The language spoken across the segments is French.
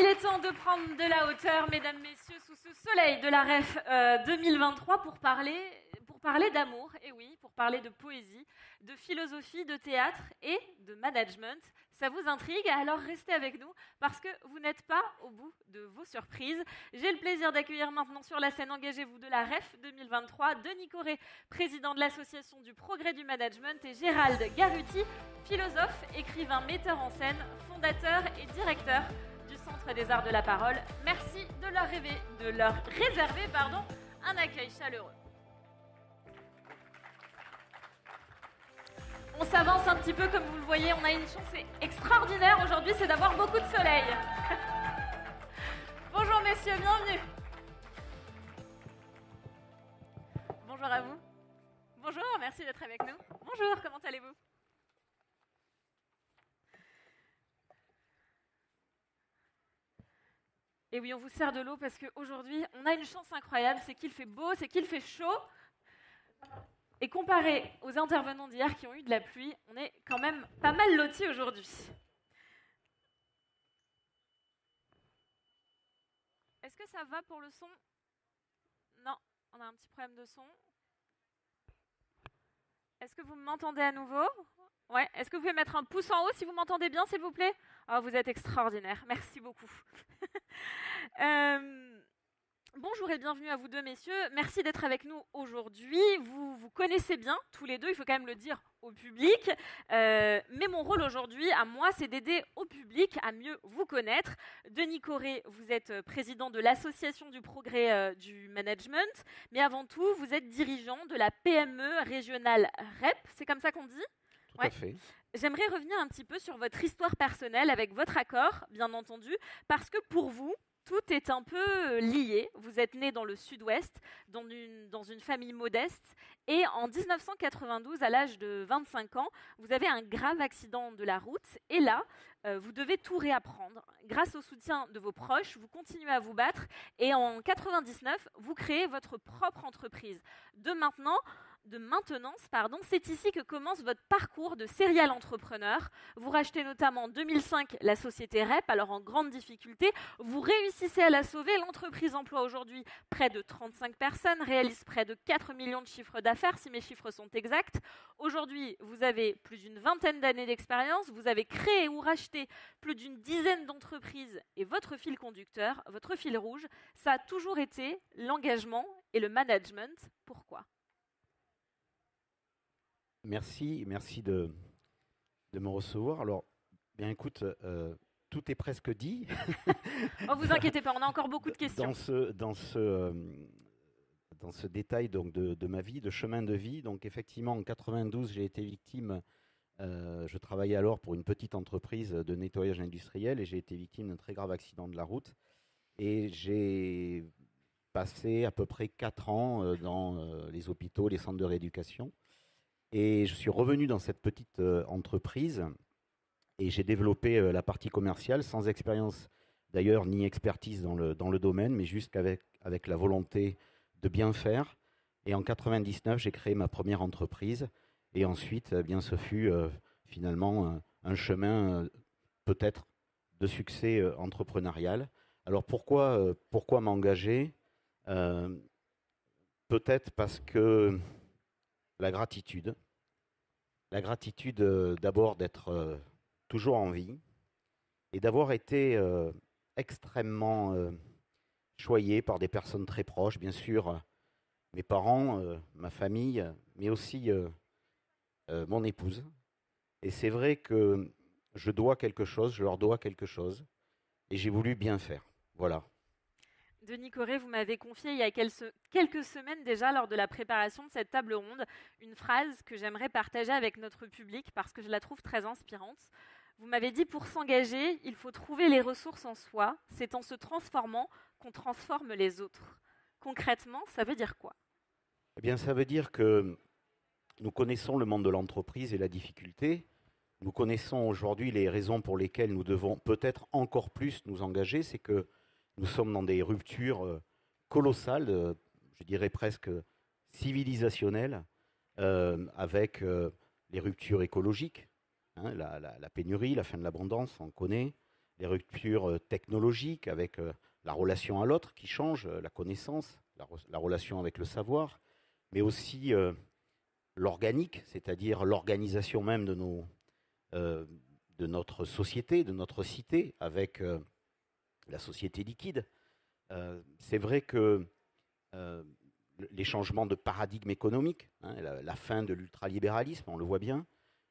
Il est temps de prendre de la hauteur, mesdames, messieurs, sous ce soleil de la REF 2023 pour parler d'amour, et oui, pour parler de poésie, de philosophie, de théâtre et de management. Ça vous intrigue? Alors restez avec nous parce que vous n'êtes pas au bout de vos surprises. J'ai le plaisir d'accueillir maintenant sur la scène Engagez-vous de la REF 2023 Denis Corré, président de l'Association du Progrès du Management, et Gérald Garuti, philosophe, écrivain, metteur en scène, fondateur et directeur du Centre des Arts de la Parole. Merci de leur réserver un accueil chaleureux. On s'avance un petit peu, comme vous le voyez, on a une chance extraordinaire aujourd'hui, c'est d'avoir beaucoup de soleil. Bonjour messieurs, bienvenue. Bonjour à vous. Bonjour, merci d'être avec nous. Bonjour, comment allez-vous? Et oui, on vous sert de l'eau parce qu'aujourd'hui, on a une chance incroyable, c'est qu'il fait beau, c'est qu'il fait chaud. Et comparé aux intervenants d'hier qui ont eu de la pluie, on est quand même pas mal lotis aujourd'hui. Est-ce que ça va pour le son? Non, on a un petit problème de son. Est-ce que vous m'entendez à nouveau? Ouais. Est-ce que vous pouvez mettre un pouce en haut si vous m'entendez bien, s'il vous plaît? Oh, vous êtes extraordinaire. Merci beaucoup. Bonjour et bienvenue à vous deux, messieurs. Merci d'être avec nous aujourd'hui. Vous vous connaissez bien, tous les deux, il faut quand même le dire au public. Mais mon rôle aujourd'hui, à moi, c'est d'aider au public à mieux vous connaître. Denis Corré, vous êtes président de l'Association du Progrès du Management. Mais avant tout, vous êtes dirigeant de la PME régionale REP. C'est comme ça qu'on dit ? Tout à fait. J'aimerais revenir un petit peu sur votre histoire personnelle, avec votre accord, bien entendu, parce que pour vous, tout est un peu lié. Vous êtes né dans le sud-ouest, dans une famille modeste, et en 1992, à l'âge de 25 ans, vous avez un grave accident de la route, et là, vous devez tout réapprendre. Grâce au soutien de vos proches, vous continuez à vous battre, et en 99, vous créez votre propre entreprise. De maintenance, c'est ici que commence votre parcours de serial entrepreneur. Vous rachetez notamment en 2005 la société REP, alors en grande difficulté. Vous réussissez à la sauver. L'entreprise emploie aujourd'hui près de 35 personnes, réalise près de 4 millions de chiffres d'affaires, si mes chiffres sont exacts. Aujourd'hui, vous avez plus d'une vingtaine d'années d'expérience. Vous avez créé ou racheté plus d'une dizaine d'entreprises. Et votre fil conducteur, votre fil rouge, ça a toujours été l'engagement et le management. Pourquoi ? Merci de me recevoir. Alors, bien écoute, tout est presque dit. Oh, vous inquiétez pas, on a encore beaucoup de questions. Dans ce détail donc, de ma vie, de chemin de vie, donc effectivement, en 92, j'ai été victime, je travaillais alors pour une petite entreprise de nettoyage industriel et j'ai été victime d'un très grave accident de la route. Et j'ai passé à peu près 4 ans dans les hôpitaux, les centres de rééducation. Et je suis revenu dans cette petite entreprise et j'ai développé la partie commerciale sans expérience d'ailleurs ni expertise dans le domaine, mais juste avec la volonté de bien faire. Et en 99, j'ai créé ma première entreprise et ensuite, bien, ce fut finalement un chemin peut-être de succès entrepreneurial. Alors pourquoi m'engager? Peut-être parce que la gratitude d'abord d'être toujours en vie et d'avoir été extrêmement choyé par des personnes très proches, bien sûr, mes parents, ma famille, mais aussi mon épouse. Et c'est vrai que je leur dois quelque chose, et j'ai voulu bien faire. Voilà. Denis Corré, vous m'avez confié il y a quelques semaines déjà, lors de la préparation de cette table ronde, une phrase que j'aimerais partager avec notre public parce que je la trouve très inspirante. Vous m'avez dit, pour s'engager, il faut trouver les ressources en soi. C'est en se transformant qu'on transforme les autres. Concrètement, ça veut dire quoi? Eh bien, ça veut dire que nous connaissons le monde de l'entreprise et la difficulté. Nous connaissons aujourd'hui les raisons pour lesquelles nous devons peut-être encore plus nous engager. C'est que nous sommes dans des ruptures colossales, je dirais presque civilisationnelles, avec les ruptures écologiques, hein, la pénurie, la fin de l'abondance, on connaît, les ruptures technologiques avec la relation à l'autre qui change, la connaissance, la relation avec le savoir, mais aussi l'organique, c'est-à-dire l'organisation même de notre société, de notre cité, avec la société liquide. C'est vrai que les changements de paradigme économique, hein, la fin de l'ultralibéralisme, on le voit bien,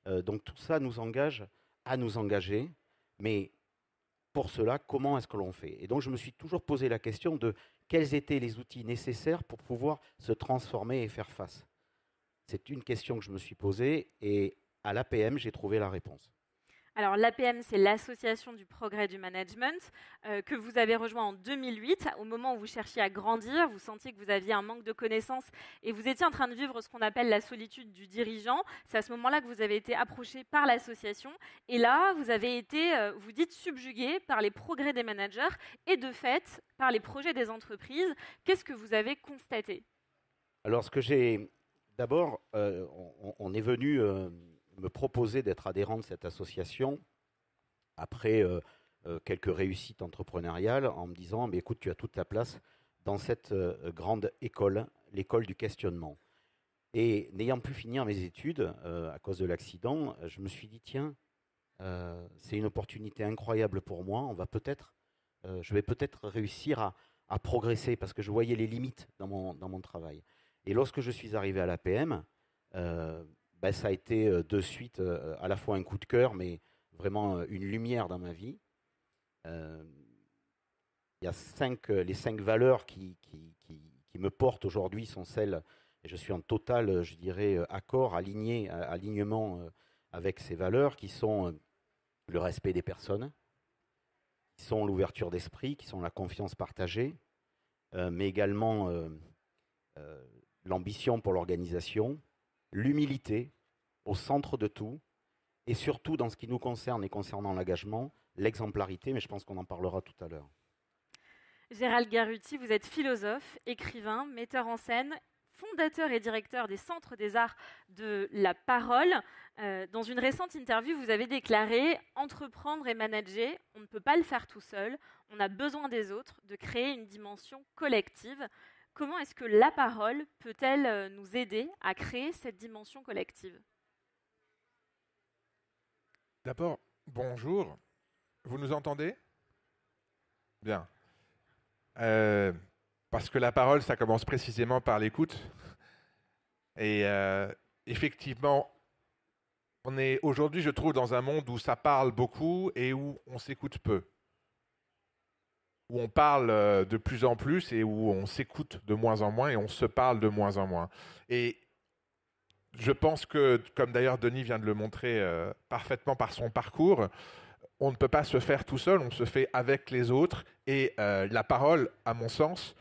donc tout ça nous engage à nous engager, mais pour cela, comment est-ce que l'on fait? Et donc je me suis toujours posé la question de quels étaient les outils nécessaires pour pouvoir se transformer et faire face. C'est une question que je me suis posée et à l'APM, j'ai trouvé la réponse. Alors l'APM, c'est l'Association du progrès du management, que vous avez rejoint en 2008, au moment où vous cherchiez à grandir, vous sentiez que vous aviez un manque de connaissances et vous étiez en train de vivre ce qu'on appelle la solitude du dirigeant. C'est à ce moment-là que vous avez été approché par l'association et là, vous avez été, vous dites, subjugué par les progrès des managers et de fait, par les projets des entreprises. Qu'est-ce que vous avez constaté? Alors d'abord, on est venu me proposer d'être adhérent de cette association après quelques réussites entrepreneuriales en me disant mais écoute, tu as toute ta place dans cette grande école, l'école du questionnement. Et n'ayant pu finir mes études à cause de l'accident, je me suis dit tiens, c'est une opportunité incroyable pour moi, je vais peut-être réussir à progresser parce que je voyais les limites dans mon travail. Et lorsque je suis arrivé à l'APM, ça a été de suite à la fois un coup de cœur, mais vraiment une lumière dans ma vie. Il y a les 5 valeurs qui me portent aujourd'hui sont celles, et je suis en total, je dirais, alignement avec ces valeurs, qui sont le respect des personnes, qui sont l'ouverture d'esprit, qui sont la confiance partagée, mais également l'ambition pour l'organisation, l'humilité au centre de tout, et surtout dans ce qui nous concerne et concernant l'engagement, l'exemplarité, mais je pense qu'on en parlera tout à l'heure. Gérald Garuti, vous êtes philosophe, écrivain, metteur en scène, fondateur et directeur des Centres des Arts de la Parole. Dans une récente interview, vous avez déclaré « Entreprendre et manager, on ne peut pas le faire tout seul, on a besoin des autres, de créer une dimension collective ». Comment est-ce que la parole peut-elle nous aider à créer cette dimension collective? D'abord, bonjour. Vous nous entendez? Bien. Parce que la parole, ça commence précisément par l'écoute. Et effectivement, on est aujourd'hui, je trouve, dans un monde où ça parle beaucoup et où on s'écoute peu. Où on parle de plus en plus et où on s'écoute de moins en moins et on se parle de moins en moins. Et je pense que, comme d'ailleurs Denis vient de le montrer parfaitement par son parcours, on ne peut pas se faire tout seul, on se fait avec les autres. Et la parole, à mon sens,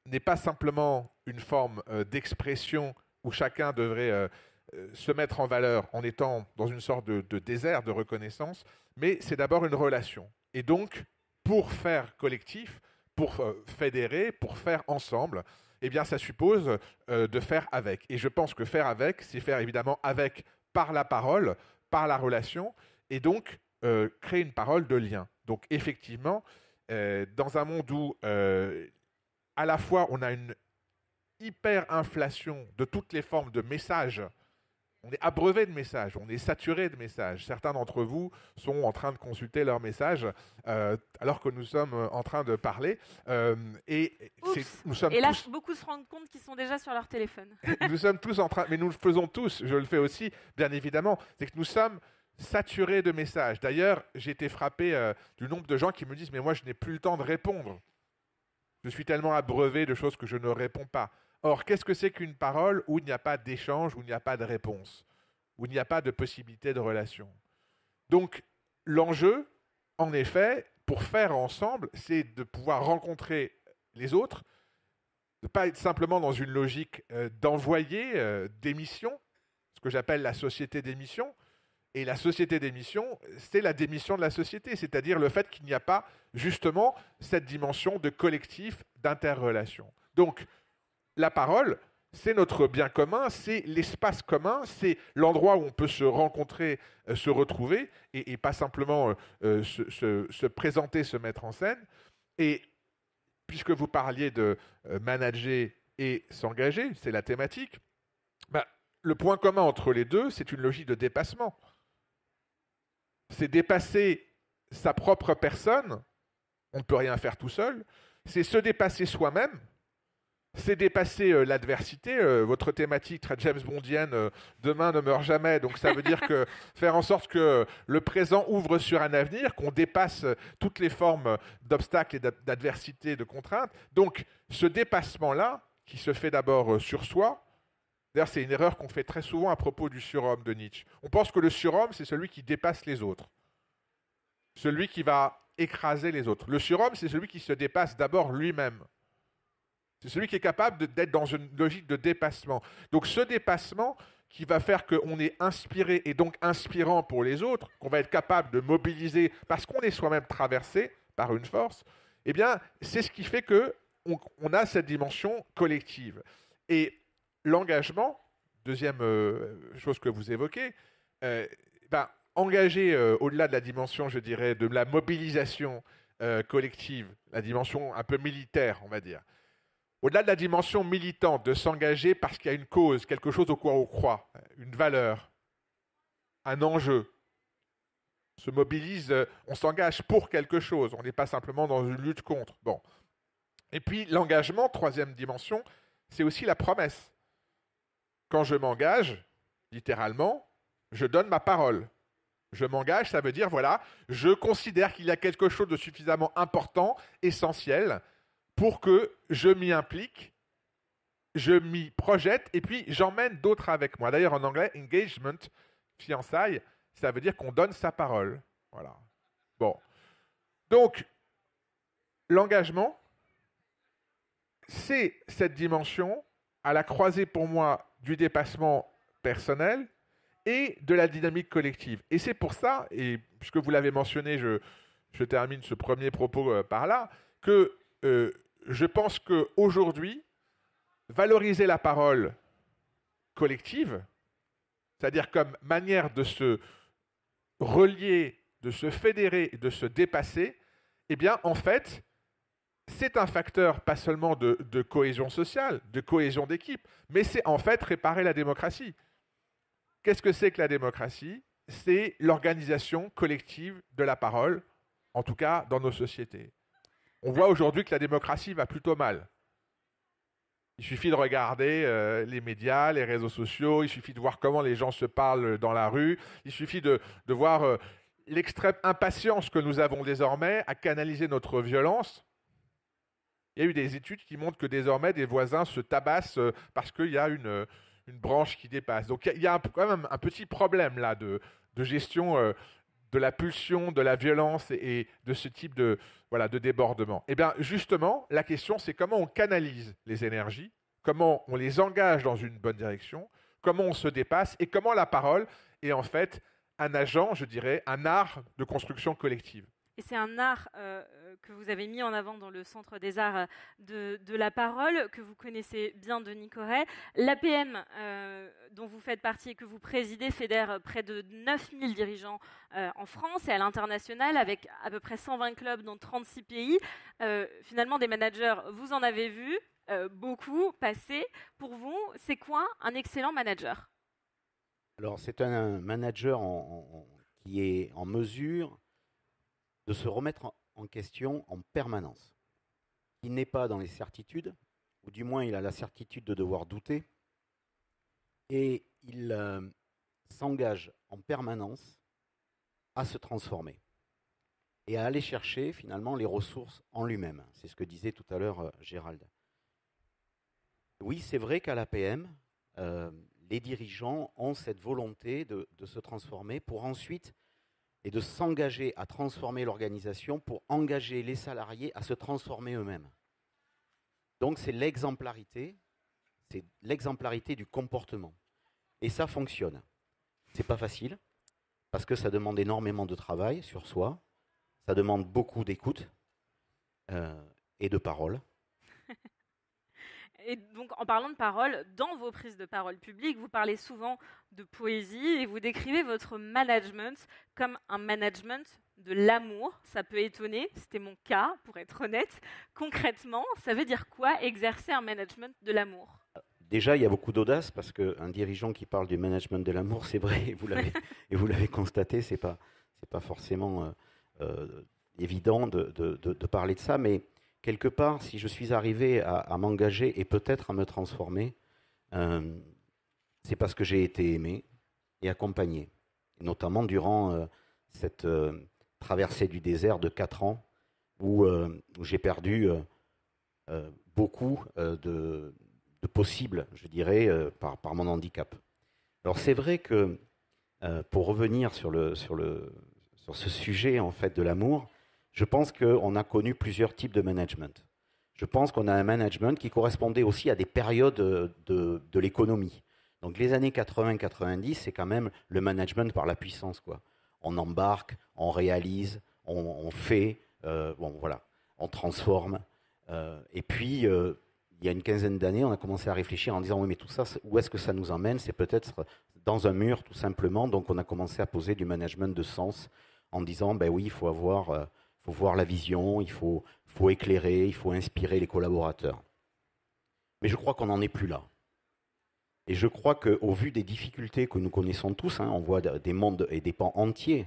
n'est pas simplement une forme d'expression où chacun devrait se mettre en valeur en étant dans une sorte de désert de reconnaissance, mais c'est d'abord une relation. Et donc, pour faire collectif, pour fédérer, pour faire ensemble, eh bien, ça suppose de faire avec. Et je pense que faire avec, c'est faire évidemment avec par la parole, par la relation, et donc créer une parole de lien. Donc, effectivement, dans un monde où à la fois on a une hyper-inflation de toutes les formes de messages, on est abreuvé de messages, on est saturé de messages. Certains d'entre vous sont en train de consulter leurs messages alors que nous sommes en train de parler. Nous sommes et là, beaucoup se rendent compte qu'ils sont déjà sur leur téléphone. Nous sommes tous en train, mais nous le faisons tous, je le fais aussi, bien évidemment, c'est que nous sommes saturés de messages. D'ailleurs, j'ai été frappé du nombre de gens qui me disent « mais moi, je n'ai plus le temps de répondre. Je suis tellement abreuvé de choses que je ne réponds pas. » Or, qu'est-ce que c'est qu'une parole où il n'y a pas d'échange, où il n'y a pas de réponse, où il n'y a pas de possibilité de relation? Donc, l'enjeu, en effet, pour faire ensemble, c'est de pouvoir rencontrer les autres, de ne pas être simplement dans une logique d'envoyer des missions, ce que j'appelle la société des missions. Et la société des missions, c'est la démission de la société, c'est-à-dire le fait qu'il n'y a pas justement cette dimension de collectif, d'interrelation. Donc, la parole, c'est notre bien commun, c'est l'espace commun, c'est l'endroit où on peut se rencontrer, se retrouver, et pas simplement se présenter, se mettre en scène. Et puisque vous parliez de manager et s'engager, c'est la thématique, bah, le point commun entre les deux, c'est une logique de dépassement. C'est dépasser sa propre personne, on ne peut rien faire tout seul, c'est se dépasser soi-même, c'est dépasser l'adversité. Votre thématique très James Bondienne, demain ne meurt jamais, donc ça veut dire que faire en sorte que le présent ouvre sur un avenir, qu'on dépasse toutes les formes d'obstacles et d'adversité, de contraintes. Donc ce dépassement-là, qui se fait d'abord sur soi, d'ailleurs c'est une erreur qu'on fait très souvent à propos du surhomme de Nietzsche. On pense que le surhomme, c'est celui qui dépasse les autres, celui qui va écraser les autres. Le surhomme, c'est celui qui se dépasse d'abord lui-même. C'est celui qui est capable d'être dans une logique de dépassement. Donc ce dépassement qui va faire qu'on est inspiré et donc inspirant pour les autres, qu'on va être capable de mobiliser parce qu'on est soi-même traversé par une force, eh bien c'est ce qui fait qu'on a cette dimension collective. Et l'engagement, deuxième chose que vous évoquez, engager au-delà de la dimension, je dirais, de la mobilisation collective, la dimension un peu militaire, on va dire, au-delà de la dimension militante, de s'engager parce qu'il y a une cause, quelque chose au quoi on croit, une valeur, un enjeu, se mobilise, on s'engage pour quelque chose, on n'est pas simplement dans une lutte contre. Bon. Et puis l'engagement, troisième dimension, c'est aussi la promesse. Quand je m'engage, littéralement, je donne ma parole. Je m'engage, ça veut dire, voilà, je considère qu'il y a quelque chose de suffisamment important, essentiel, pour que je m'y implique, je m'y projette, et puis j'emmène d'autres avec moi. D'ailleurs, en anglais, engagement, fiançailles, ça veut dire qu'on donne sa parole. Voilà. Bon. Donc, l'engagement, c'est cette dimension à la croisée pour moi du dépassement personnel et de la dynamique collective. Et c'est pour ça, et puisque vous l'avez mentionné, je termine ce premier propos par là, que je pense qu'aujourd'hui, valoriser la parole collective, c'est-à-dire comme manière de se relier, de se fédérer, de se dépasser, eh bien, en fait, c'est un facteur pas seulement de cohésion sociale, de cohésion d'équipe, mais c'est en fait réparer la démocratie. Qu'est-ce que c'est que la démocratie? C'est l'organisation collective de la parole, en tout cas dans nos sociétés. On voit aujourd'hui que la démocratie va plutôt mal. Il suffit de regarder les médias, les réseaux sociaux, il suffit de voir comment les gens se parlent dans la rue, il suffit de voir l'extrême impatience que nous avons désormais à canaliser notre violence. Il y a eu des études qui montrent que désormais des voisins se tabassent parce qu'il y a une branche qui dépasse. Donc il y a quand même un petit problème là de gestion de la pulsion, de la violence et de ce type de débordement. Eh bien justement, la question c'est comment on canalise les énergies, comment on les engage dans une bonne direction, comment on se dépasse et comment la parole est en fait un agent, je dirais, un art de construction collective. Et c'est un art que vous avez mis en avant dans le Centre des Arts de la Parole, que vous connaissez bien, Denis Corret. L'APM, dont vous faites partie et que vous présidez, fédère près de 9000 dirigeants en France et à l'international, avec à peu près 120 clubs dans 36 pays. Finalement, des managers, vous en avez vu beaucoup passer. Pour vous, c'est quoi un excellent manager? Alors, c'est un manager qui est en mesure de se remettre en question en permanence. Il n'est pas dans les certitudes, ou du moins il a la certitude de devoir douter, et il s'engage en permanence à se transformer et à aller chercher finalement les ressources en lui-même. C'est ce que disait tout à l'heure Gérald. Oui, c'est vrai qu'à l'APM, les dirigeants ont cette volonté de se transformer pour ensuite et de s'engager à transformer l'organisation pour engager les salariés à se transformer eux-mêmes. Donc c'est l'exemplarité du comportement. Et ça fonctionne. C'est pas facile, parce que ça demande énormément de travail sur soi, ça demande beaucoup d'écoute et de parole. Et donc, en parlant de parole, dans vos prises de parole publiques, vous parlez souvent de poésie et vous décrivez votre management comme un management de l'amour. Ça peut étonner, c'était mon cas, pour être honnête. Concrètement, ça veut dire quoi exercer un management de l'amour? Déjà, il y a beaucoup d'audace parce qu'un dirigeant qui parle du management de l'amour, c'est vrai, et vous l'avez constaté, c'est pas forcément évident de parler de ça, mais quelque part, si je suis arrivé à m'engager et peut-être à me transformer, c'est parce que j'ai été aimé et accompagné, et notamment durant cette traversée du désert de 4 ans où j'ai perdu beaucoup de possibles, je dirais, par mon handicap. Alors c'est vrai que pour revenir sur ce sujet en fait de l'amour, je pense qu'on a connu plusieurs types de management. Je pense qu'on a un management qui correspondait aussi à des périodes de l'économie. Donc les années 80-90, c'est quand même le management par la puissance, quoi. On embarque, on réalise, on fait, bon voilà, on transforme. Et puis, il y a une quinzaine d'années, on a commencé à réfléchir en disant oui, mais tout ça, où est-ce que ça nous emmène? C'est peut-être dans un mur, tout simplement. Donc on a commencé à poser du management de sens en disant ben oui, il faut voir la vision, il faut éclairer, il faut inspirer les collaborateurs. Mais je crois qu'on n'en est plus là. Et je crois qu'au vu des difficultés que nous connaissons tous, on voit des mondes et des pans entiers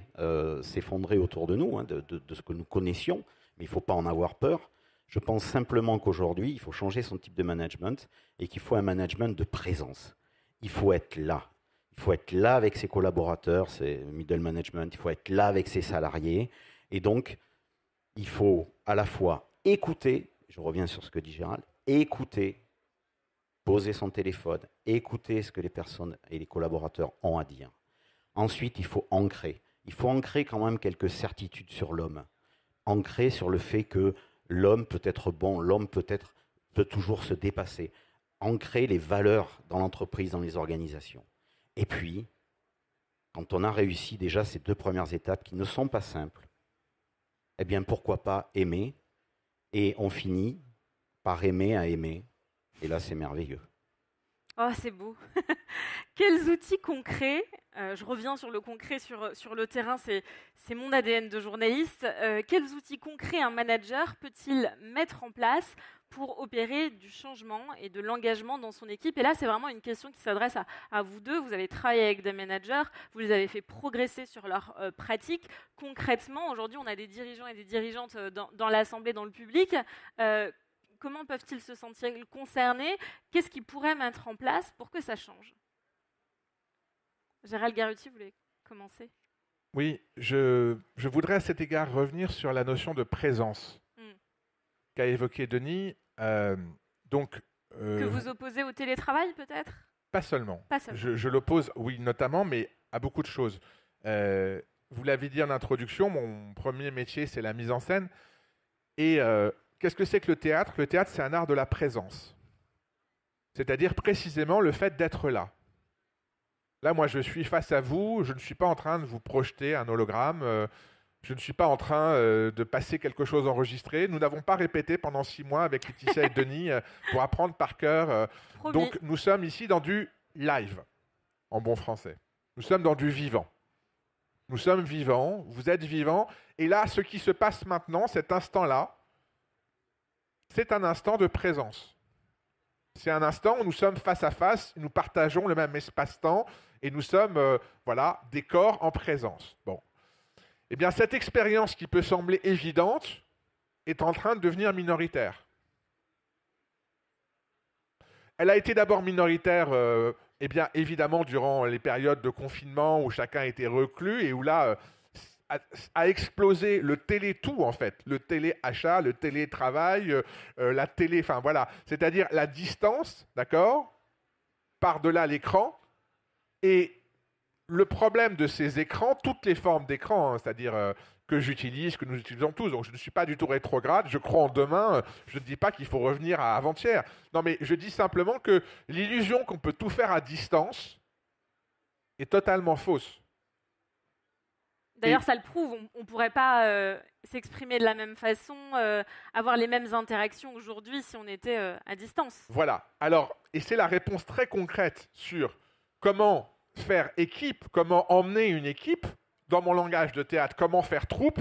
s'effondrer autour de nous, de ce que nous connaissions, mais il ne faut pas en avoir peur. Je pense simplement qu'aujourd'hui, il faut changer son type de management et qu'il faut un management de présence. Il faut être là. Il faut être là avec ses collaborateurs, c'est middle management, il faut être là avec ses salariés. Et donc, il faut à la fois écouter, je reviens sur ce que dit Gérald, écouter, poser son téléphone, écouter ce que les personnes et les collaborateurs ont à dire. Ensuite, il faut ancrer. Il faut ancrer quand même quelques certitudes sur l'homme. Ancrer sur le fait que l'homme peut être bon, l'homme peut toujours se dépasser. Ancrer les valeurs dans l'entreprise, dans les organisations. Et puis, quand on a réussi déjà ces 2 premières étapes qui ne sont pas simples, eh bien pourquoi pas aimer? Et on finit par aimer à aimer. Et là, c'est merveilleux. Oh, c'est beau. Quels outils concrets, je reviens sur le concret sur le terrain, c'est mon ADN de journaliste, quels outils concrets un manager peut-il mettre en place pour opérer du changement et de l'engagement dans son équipe? Et là, c'est vraiment une question qui s'adresse à vous deux. Vous avez travaillé avec des managers, vous les avez fait progresser sur leur pratique. Concrètement, aujourd'hui, on a des dirigeants et des dirigeantes dans l'Assemblée, dans le public. Comment peuvent-ils se sentir concernés? Qu'est-ce qu'ils pourraient mettre en place pour que ça change? Gérald Garutti, vous voulez commencer? Oui, je voudrais à cet égard revenir sur la notion de présence qu'a évoquée Denis. Que vous opposez au télétravail, peut-être? Pas seulement. Pas seulement. Je l'oppose, oui, notamment, mais à beaucoup de choses. Vous l'avez dit en introduction, mon premier métier, c'est la mise en scène. Et qu'est-ce que c'est que le théâtre? Le théâtre, c'est un art de la présence. C'est-à-dire précisément le fait d'être là. Là, moi, je suis face à vous, je ne suis pas en train de vous projeter un hologramme, je ne suis pas en train de passer quelque chose enregistré. Nous n'avons pas répété pendant 6 mois avec Laetitia et Denis pour apprendre par cœur. Donc, nous sommes ici dans du live, en bon français. Nous sommes dans du vivant. Nous sommes vivants, vous êtes vivants. Et là, ce qui se passe maintenant, cet instant-là, c'est un instant de présence. C'est un instant où nous sommes face à face, nous partageons le même espace-temps et nous sommes des corps en présence. Bon. Eh bien, cette expérience qui peut sembler évidente est en train de devenir minoritaire. Elle a été d'abord minoritaire, évidemment, durant les périodes de confinement où chacun était reclus et où là a explosé le télé-tout, en fait. Le télé-achat, le télétravail, la télé... Enfin, voilà. C'est-à-dire la distance, d'accord, par-delà l'écran. Et le problème de ces écrans, toutes les formes d'écran, c'est-à-dire que j'utilise, que nous utilisons tous, donc je ne suis pas du tout rétrograde, je crois en demain, je ne dis pas qu'il faut revenir à avant-hier. Non, mais je dis simplement que l'illusion qu'on peut tout faire à distance est totalement fausse. D'ailleurs, ça le prouve, on ne pourrait pas s'exprimer de la même façon, avoir les mêmes interactions aujourd'hui si on était à distance. Voilà. Alors, et c'est la réponse très concrète sur comment faire équipe, comment emmener une équipe, dans mon langage de théâtre, comment faire troupe.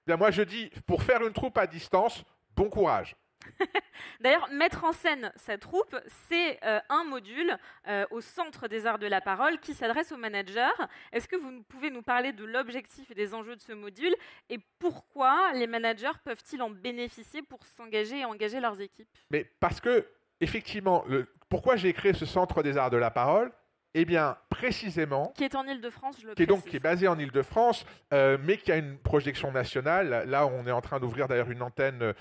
Bien, moi, je dis, pour faire une troupe à distance, bon courage. D'ailleurs, mettre en scène sa troupe, c'est un module au Centre des Arts de la Parole qui s'adresse aux managers. Est-ce que vous pouvez nous parler de l'objectif et des enjeux de ce module et pourquoi les managers peuvent-ils en bénéficier pour s'engager et engager leurs équipes? Mais parce que, effectivement, pourquoi j'ai créé ce Centre des Arts de la Parole? Eh bien, précisément... Qui est en Île-de-France, je le précise. précise. Qui est basé en Île-de-France, mais qui a une projection nationale. Là, on est en train d'ouvrir d'ailleurs une antenne,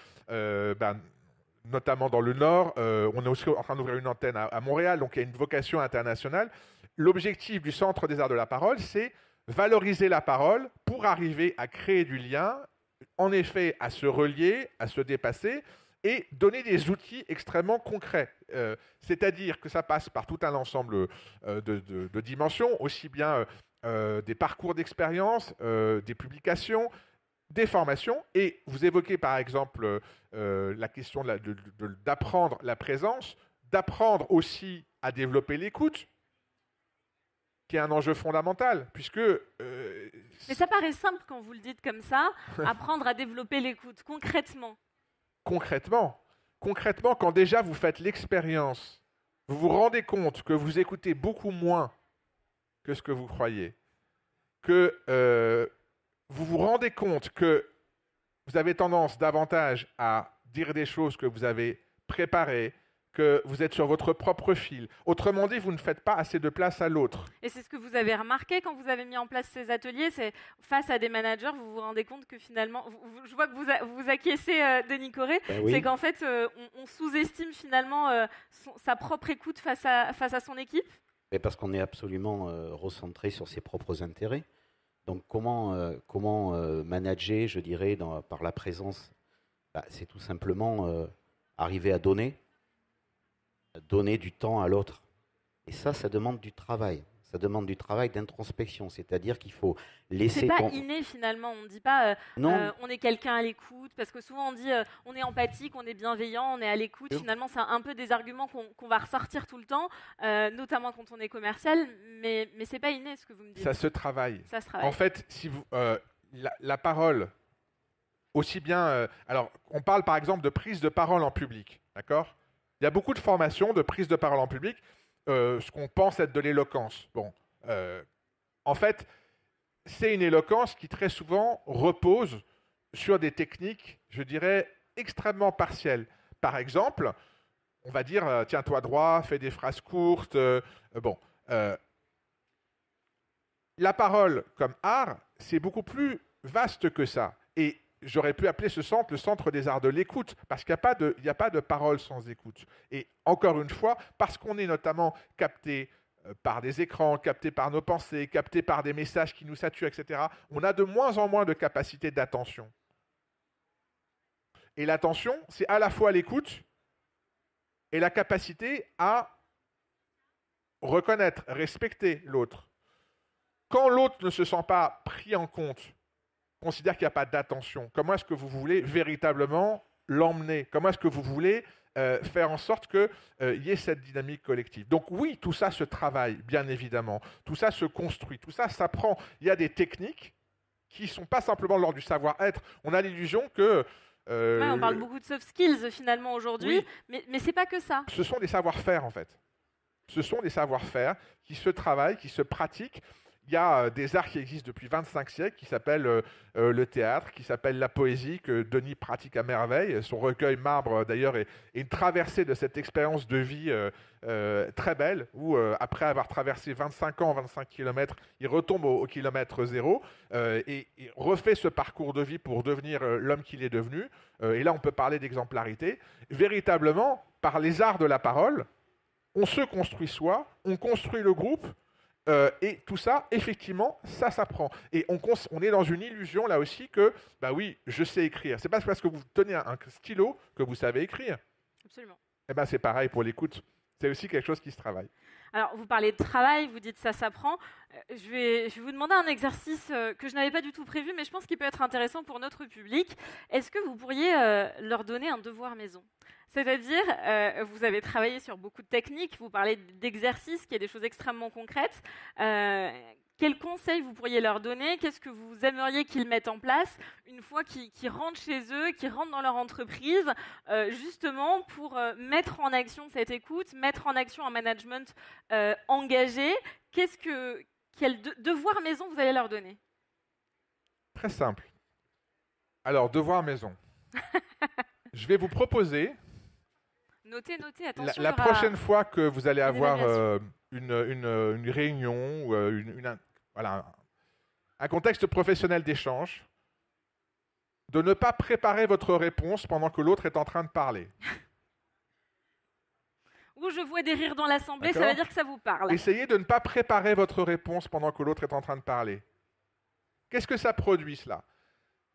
notamment dans le Nord. On est aussi en train d'ouvrir une antenne à Montréal, donc il y a une vocation internationale. L'objectif du Centre des Arts de la Parole, c'est valoriser la parole pour arriver à créer du lien, en effet, à se relier, à se dépasser, et donner des outils extrêmement concrets. C'est-à-dire que ça passe par tout un ensemble de dimensions, aussi bien des parcours d'expérience, des publications, des formations. Et vous évoquez par exemple la question d'apprendre la présence, d'apprendre aussi à développer l'écoute, qui est un enjeu fondamental, puisque... Mais ça paraît simple quand vous le dites comme ça, apprendre à développer l'écoute, concrètement. Concrètement, quand déjà vous faites l'expérience, vous vous rendez compte que vous écoutez beaucoup moins que ce que vous croyez, que vous vous rendez compte que vous avez tendance davantage à dire des choses que vous avez préparées, que vous êtes sur votre propre fil. Autrement dit, vous ne faites pas assez de place à l'autre. Et c'est ce que vous avez remarqué quand vous avez mis en place ces ateliers, c'est face à des managers, vous vous rendez compte que finalement, je vois que vous acquiescez, Denis Corré, oui. C'est qu'en fait, on sous-estime finalement sa propre écoute face à son équipe. Mais parce qu'on est absolument recentré sur ses propres intérêts. Donc comment manager, je dirais, par la présence, c'est tout simplement arriver à donner du temps à l'autre. Et ça demande du travail. Ça demande du travail d'introspection, c'est-à-dire qu'il faut laisser... C'est pas inné finalement, on ne dit pas on est quelqu'un à l'écoute, parce que souvent on dit on est empathique, on est bienveillant, on est à l'écoute. Finalement, c'est un peu des arguments qu'on va ressortir tout le temps, notamment quand on est commercial, mais c'est pas inné ce que vous me dites. Ça se travaille. Ça se travaille. En fait, si vous, la parole, aussi bien... alors, on parle par exemple de prise de parole en public, d'accord ? Il y a beaucoup de formations de prise de parole en public, ce qu'on pense être de l'éloquence. Bon, en fait, c'est une éloquence qui très souvent repose sur des techniques, je dirais, extrêmement partielles. Par exemple, on va dire, tiens-toi droit, fais des phrases courtes. La parole comme art, c'est beaucoup plus vaste que ça. Et j'aurais pu appeler ce centre le centre des arts de l'écoute, parce qu'il n'y a pas de parole sans écoute. Et encore une fois, parce qu'on est notamment capté par des écrans, capté par nos pensées, capté par des messages qui nous saturent, etc., on a de moins en moins de capacité d'attention. Et l'attention, c'est à la fois l'écoute et la capacité à reconnaître, respecter l'autre. Quand l'autre ne se sent pas pris en compte, considère qu'il n'y a pas d'attention, comment est-ce que vous voulez véritablement l'emmener? Comment est-ce que vous voulez faire en sorte qu'il y ait cette dynamique collective? Donc oui, tout ça se travaille, bien évidemment. Tout ça se construit, tout ça s'apprend. Il y a des techniques qui ne sont pas simplement l'ordre du savoir-être. On a l'illusion que... on parle beaucoup de soft skills finalement aujourd'hui, oui. mais ce n'est pas que ça. Ce sont des savoir-faire en fait. Ce sont des savoir-faire qui se travaillent, qui se pratiquent. Il y a des arts qui existent depuis 25 siècles, qui s'appellent le théâtre, qui s'appelle la poésie, que Denis pratique à merveille. Son recueil Marbre, d'ailleurs, est une traversée de cette expérience de vie très belle, où après avoir traversé 25 ans, 25 km, il retombe au kilomètre zéro et refait ce parcours de vie pour devenir l'homme qu'il est devenu. Et là, on peut parler d'exemplarité. Véritablement, par les arts de la parole, on se construit soi, on construit le groupe, et tout ça, effectivement, ça s'apprend. Et on est dans une illusion, là aussi, que, bah oui, je sais écrire. C'est pas parce que vous tenez un stylo que vous savez écrire. Absolument. Eh ben, c'est pareil pour l'écoute. c'est aussi quelque chose qui se travaille. Alors, vous parlez de travail, vous dites ça s'apprend. Je vais vous demander un exercice que je n'avais pas du tout prévu, mais je pense qu'il peut être intéressant pour notre public. Est-ce que vous pourriez leur donner un devoir maison ? C'est-à-dire, vous avez travaillé sur beaucoup de techniques, vous parlez d'exercices, qui est des choses extrêmement concrètes. Quels conseils vous pourriez leur donner ? Qu'est-ce que vous aimeriez qu'ils mettent en place une fois qu'ils rentrent chez eux, qu'ils rentrent dans leur entreprise, justement pour mettre en action cette écoute, mettre en action un management engagé ? Quel devoir maison vous allez leur donner ? Très simple. Alors, devoir maison. Je vais vous proposer, Notez, attention. la prochaine fois que vous allez avoir une réunion ou un contexte professionnel d'échange, de ne pas préparer votre réponse pendant que l'autre est en train de parler. Ou je vois des rires dans l'assemblée, ça veut dire que ça vous parle. Essayez de ne pas préparer votre réponse pendant que l'autre est en train de parler. Qu'est-ce que ça produit, cela ?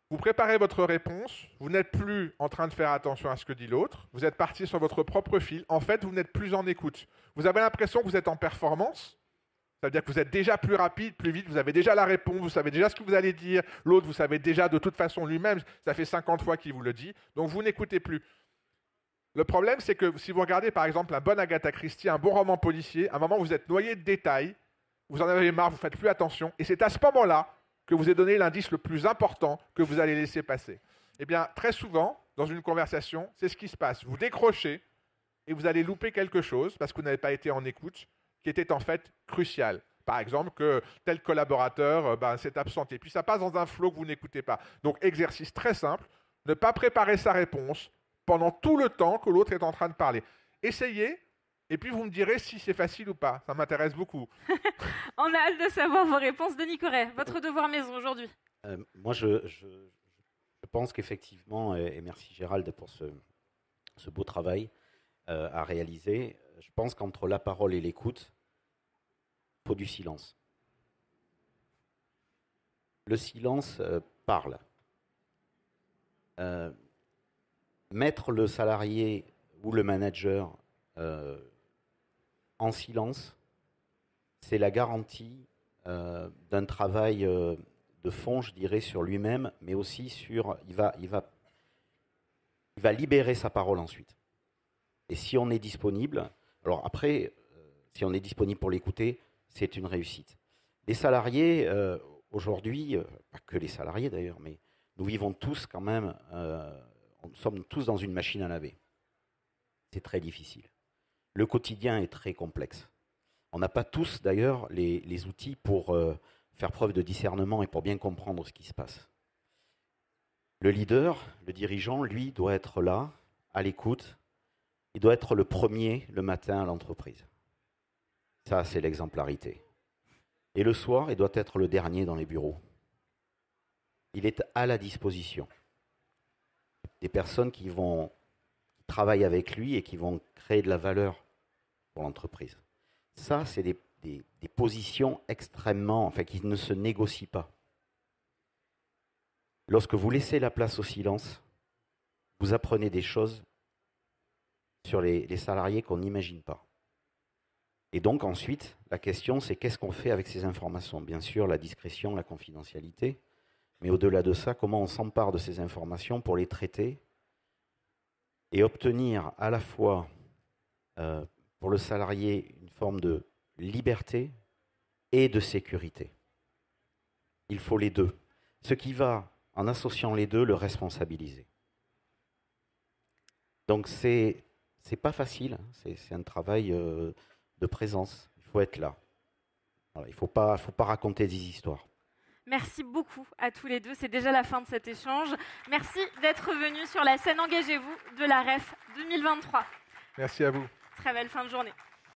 Vous préparez votre réponse, vous n'êtes plus en train de faire attention à ce que dit l'autre, vous êtes parti sur votre propre fil, en fait, vous n'êtes plus en écoute. Vous avez l'impression que vous êtes en performance, ça veut dire que vous êtes déjà plus rapide, plus vite, vous avez déjà la réponse, vous savez déjà ce que vous allez dire, l'autre, vous savez déjà de toute façon lui-même, ça fait 50 fois qu'il vous le dit, donc vous n'écoutez plus. Le problème, c'est que si vous regardez par exemple un bon Agatha Christie, un bon roman policier, à un moment vous êtes noyé de détails, vous en avez marre, vous ne faites plus attention, et c'est à ce moment-là que vous ai donné l'indice le plus important que vous allez laisser passer. Eh bien, très souvent, dans une conversation, c'est ce qui se passe. Vous décrochez et vous allez louper quelque chose parce que vous n'avez pas été en écoute, qui était en fait crucial. Par exemple, que tel collaborateur s'est absenté. Puis ça passe dans un flow que vous n'écoutez pas. Donc, exercice très simple, ne pas préparer sa réponse pendant tout le temps que l'autre est en train de parler. Essayez. Et puis, vous me direz si c'est facile ou pas. Ça m'intéresse beaucoup. On a hâte de savoir vos réponses. Denis Corret, votre devoir maison aujourd'hui. Moi, je pense qu'effectivement, et merci Gérald pour ce beau travail à réaliser, je pense qu'entre la parole et l'écoute, il faut du silence. Le silence parle. Mettre le salarié ou le manager en silence, c'est la garantie d'un travail de fond, je dirais, sur lui-même, mais aussi sur... Il va libérer sa parole ensuite. Et si on est disponible... Alors après, si on est disponible pour l'écouter, c'est une réussite. Les salariés, aujourd'hui, pas que les salariés d'ailleurs, mais nous vivons tous quand même... nous sommes tous dans une machine à laver. C'est très difficile. Le quotidien est très complexe. On n'a pas tous, d'ailleurs, les outils pour faire preuve de discernement et pour bien comprendre ce qui se passe. Le leader, le dirigeant, lui, doit être là, à l'écoute. Il doit être le premier le matin à l'entreprise. Ça, c'est l'exemplarité. Et le soir, il doit être le dernier dans les bureaux. Il est à la disposition des personnes qui travaillent avec lui et qui vont créer de la valeur pour l'entreprise. Ça, c'est des positions extrêmement, qui ne se négocient pas. Lorsque vous laissez la place au silence, vous apprenez des choses sur les salariés qu'on n'imagine pas. Et donc ensuite, la question, c'est qu'est-ce qu'on fait avec ces informations ? Bien sûr, la discrétion, la confidentialité, mais au-delà de ça, comment on s'empare de ces informations pour les traiter et obtenir à la fois pour le salarié une forme de liberté et de sécurité. Il faut les deux. Ce qui va, en associant les deux, le responsabiliser. Donc c'est pas facile, c'est un travail de présence. Il faut être là. Voilà, il faut pas raconter des histoires. Merci beaucoup à tous les deux. C'est déjà la fin de cet échange. Merci d'être venus sur la scène Engagez-vous de la REF 2023. Merci à vous. Très belle fin de journée.